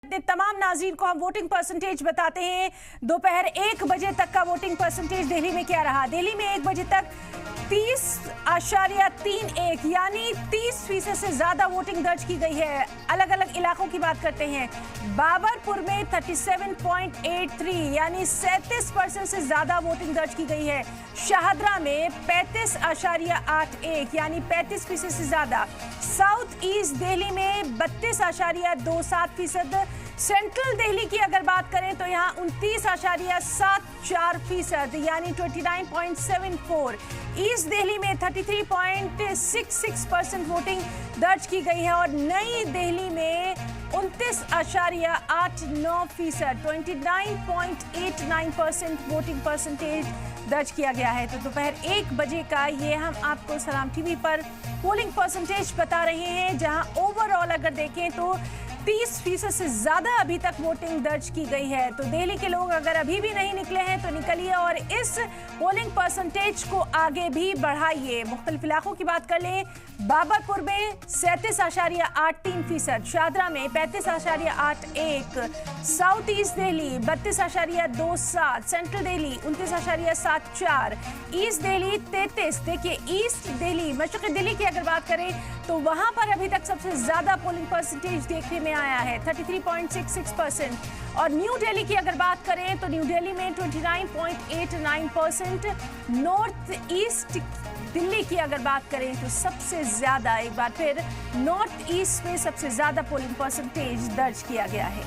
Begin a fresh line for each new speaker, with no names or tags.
तमाम नाज़रीन को हम वोटिंग परसेंटेज बताते हैं। दोपहर 1 बजे तक का वोटिंग परसेंटेज दिल्ली में क्या रहा। दिल्ली में 1 बजे तक 30.31 यानी 30% से ज्यादा वोटिंग दर्ज की गई है। अलग अलग इलाकों की बात करते हैं। बाबरपुर में 37.83 यानी 37% से ज्यादा वोटिंग दर्ज की गई है। शाहदरा में 35.81 यानी 35% से ज्यादा। साउथ ईस्ट दिल्ली में 32.27%। सेंट्रल दिल्ली की अगर बात करें तो यहाँ 29.74% यानी 29.74। ईस्ट दिल्ली में 33.66% वोटिंग दर्ज की गई है और नई दिल्ली में 29.89% 29.89% वोटिंग परसेंटेज दर्ज किया गया है। तो दोपहर 1 बजे का ये हम आपको सलाम टीवी पर पोलिंग परसेंटेज बता रहे हैं, जहां ओवरऑल अगर देखें तो 30% से ज्यादा अभी तक वोटिंग दर्ज की गई है। तो दिल्ली के लोग अगर अभी भी नहीं निकले हैं तो निकलिए और इस पोलिंग परसेंटेज को आगे भी बढ़ाइए। मुख्तलिफ इलाकों की बात कर लें। बाबरपुर में 37.83%, शाहदरा में 35.81, south east Delhi 32.27, central Delhi 29.74, east Delhi 33। देखिए ईस्ट दिल्ली मशरक़ी दिल्ली की अगर बात करें तो वहां पर अभी तक सबसे ज्यादा पोलिंग परसेंटेज देखने में आया है 33.66%। और न्यू दिल्ली की अगर बात करें तो न्यू दिल्ली में 29.89%। नॉर्थ ईस्ट दिल्ली की अगर बात करें तो सबसे ज्यादा, एक बार फिर नॉर्थ ईस्ट में सबसे ज्यादा पोलिंग परसेंटेज दर्ज किया गया है।